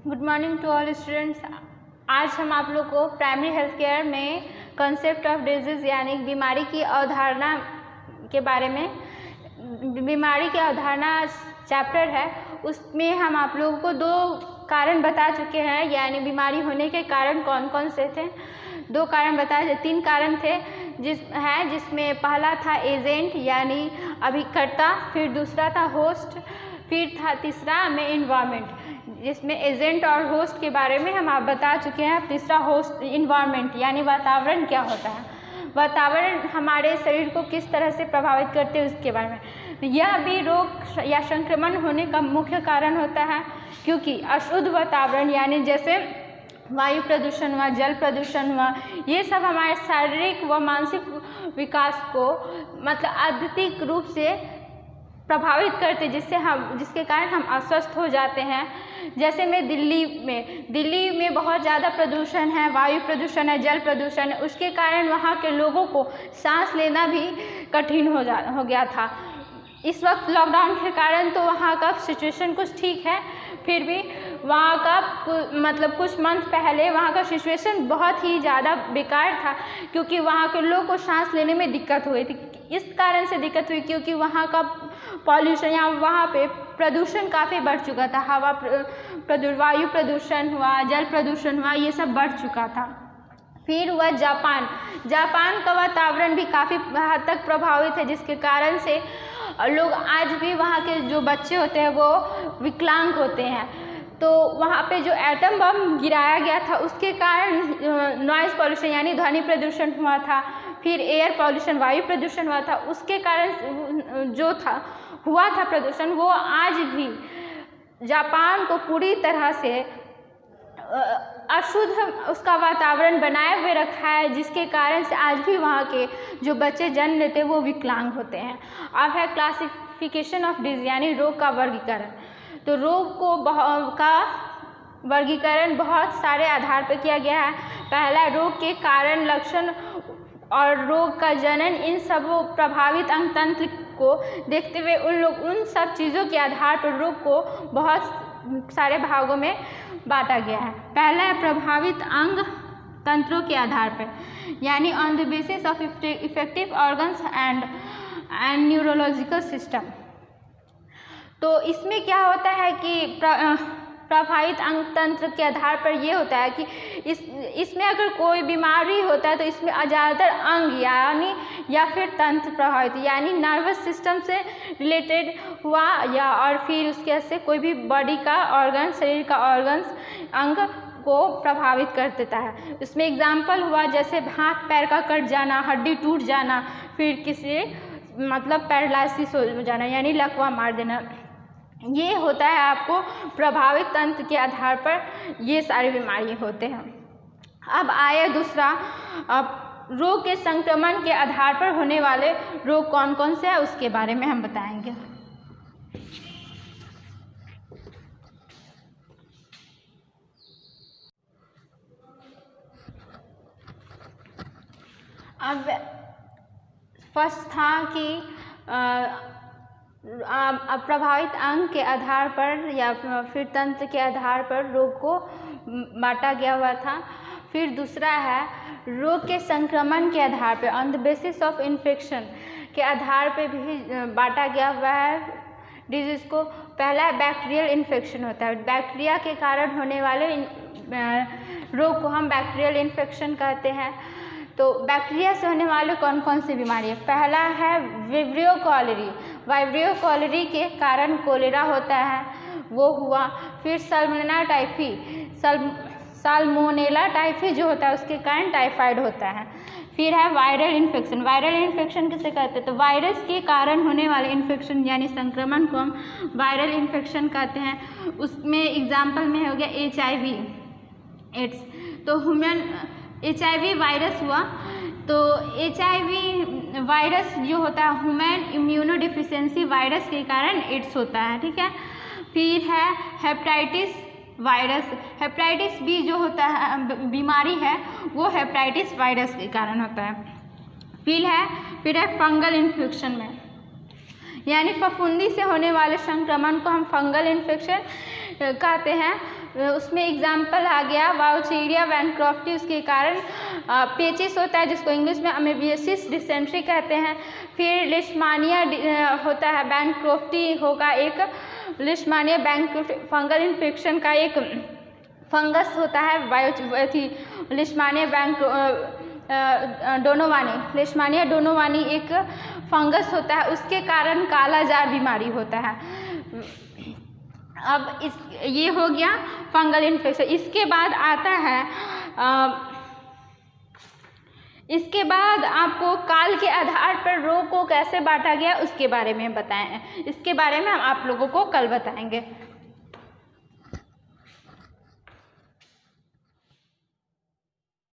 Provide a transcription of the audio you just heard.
Good morning to all students. आज हम आप लोग को प्राइमरी हेल्थ केयर में कंसेप्ट ऑफ डिजीज़ यानी बीमारी की अवधारणा के बारे में, बीमारी की अवधारणा चैप्टर है, उसमें हम आप लोगों को दो कारण बता चुके हैं, यानी बीमारी होने के कारण कौन कौन से थे। दो कारण बताए, तीन कारण थे जिसमें पहला था एजेंट यानी अभिकर्ता, फिर दूसरा था होस्ट, फिर था तीसरा में इन्वायरमेंट, जिसमें एजेंट और होस्ट के बारे में हम आप बता चुके हैं। तीसरा होस्ट इन्वायरमेंट यानी वातावरण क्या होता है, वातावरण हमारे शरीर को किस तरह से प्रभावित करते हैं उसके बारे में। यह भी रोग या संक्रमण होने का मुख्य कारण होता है, क्योंकि अशुद्ध वातावरण यानी जैसे वायु प्रदूषण हुआ, जल प्रदूषण हुआ, ये सब हमारे शारीरिक व मानसिक विकास को मतलब अत्यधिक रूप से प्रभावित करते, जिसके कारण हम अस्वस्थ हो जाते हैं। जैसे में दिल्ली में बहुत ज़्यादा प्रदूषण है, वायु प्रदूषण है, जल प्रदूषण है, उसके कारण वहाँ के लोगों को सांस लेना भी कठिन हो गया था। इस वक्त लॉकडाउन के कारण तो वहाँ का सिचुएशन कुछ ठीक है, फिर भी वहाँ का मतलब कुछ मंथ पहले वहाँ का सिचुएशन बहुत ही ज़्यादा बेकार था, क्योंकि वहाँ के लोगों को सांस लेने में दिक्कत हुई थी। इस कारण से दिक्कत हुई क्योंकि वहाँ का पॉल्यूशन या वहाँ पे प्रदूषण काफ़ी बढ़ चुका था, वायु प्रदूषण हुआ, जल प्रदूषण हुआ, ये सब बढ़ चुका था। फिर हुआ जापान का वातावरण भी काफ़ी हद तक प्रभावित है, जिसके कारण से लोग आज भी वहाँ के जो बच्चे होते हैं वो विकलांग होते हैं। तो वहाँ पे जो एटम बम गिराया गया था उसके कारण नॉइज़ पॉल्यूशन यानी ध्वनि प्रदूषण हुआ था, फिर एयर पॉल्यूशन वायु प्रदूषण हुआ था, उसके कारण जो हुआ था प्रदूषण, वो आज भी जापान को पूरी तरह से अशुद्ध उसका वातावरण बनाए हुए रखा है, जिसके कारण से आज भी वहाँ के जो बच्चे जन्म लेते हैं वो विकलांग होते हैं। अब है क्लासिफिकेशन ऑफ डिजीज यानी रोग का वर्गीकरण। तो रोग का वर्गीकरण बहुत सारे आधार पर किया गया है। पहला रोग के कारण, लक्षण और रोग का जनन, इन सब प्रभावित अंग तंत्र को देखते हुए उन सब चीज़ों के आधार पर रोग को बहुत सारे भागों में बांटा गया है। पहला है प्रभावित अंग तंत्रों के आधार पर, यानी on the basis of effective organs and neurological system. तो इसमें क्या होता है कि प्रभावित अंग तंत्र के आधार पर ये होता है कि इसमें अगर कोई बीमारी होता है तो इसमें ज़्यादातर अंग या फिर तंत्र प्रभावित यानी नर्वस सिस्टम से रिलेटेड हुआ, या और फिर उसके से कोई भी बॉडी का ऑर्गन, शरीर का ऑर्गन्स, अंग को प्रभावित कर देता है। इसमें एग्जाम्पल हुआ जैसे हाथ पैर का कट जाना, हड्डी टूट जाना, फिर किसी मतलब पैरालिसिस हो जाना यानी लकवा मार देना, ये होता है आपको प्रभावित तंत्र के आधार पर ये सारी बीमारी होते हैं। अब आए दूसरा, अब रोग के संक्रमण के आधार पर होने वाले रोग कौन कौन से हैं उसके बारे में हम बताएंगे। अब फर्स्ट था कि प्रभावित अंग के आधार पर या फिर तंत्र के आधार पर रोग को बांटा गया हुआ था। फिर दूसरा है रोग के संक्रमण के आधार पर, on the basis of infection के आधार पर भी बांटा गया हुआ है डिजीज़ को। पहला बैक्टीरियल इन्फेक्शन होता है, बैक्टीरिया के कारण होने वाले रोग को हम बैक्टीरियल इन्फेक्शन कहते हैं। तो बैक्टीरिया से होने वाले कौन कौन सी बीमारी है? पहला है विब्रियो कॉलेरी, वाइब्रियो कॉलेरी के कारण कोलेरा होता है, वो हुआ। फिर साल्मोनेला टाइफी जो होता है उसके कारण टाइफाइड होता है। फिर है वायरल इन्फेक्शन, वायरल इन्फेक्शन किसे कहते हैं? तो वायरस के कारण होने वाले इन्फेक्शन यानी संक्रमण को हम वायरल इन्फेक्शन कहते हैं। उसमें एग्जाम्पल में हो गया HIV एड्स, तो ह्यूमन HIV वायरस हुआ। तो HIV वायरस जो होता है ह्यूमन इम्यूनोडिफिशियंसी वायरस के कारण एड्स होता है, ठीक है। फिर है हेपेटाइटिस वायरस, हेपेटाइटिस बी जो होता है बीमारी है वो हेपेटाइटिस वायरस के कारण होता है। फिर है फंगल इन्फेक्शन में, यानी फफूंदी से होने वाले संक्रमण को हम फंगल इन्फेक्शन कहते हैं। उसमें एग्जाम्पल आ गया वाउचीरिया बैनक्रॉफ्टी, उसके कारण पेचिस होता है जिसको इंग्लिश में अमेबियोसिस डिसेंट्री कहते हैं। फिर लिशमानिया होता है, बैनक्रॉफ्टी होगा एक लिशमानिया बैनक्रॉफ्टी फंगल इन्फेक्शन का एक फंगस होता है। लिशमानिया डोनोवानी, लिशमानिया डोनोवानी एक फंगस होता है, उसके कारण काला जार बीमारी होता है। अब ये हो गया फंगल इन्फेक्शन। इसके बाद आता है इसके बाद आपको काल के आधार पर रोग को कैसे बांटा गया उसके बारे में बताएं। इसके बारे में हम आप लोगों को कल बताएंगे।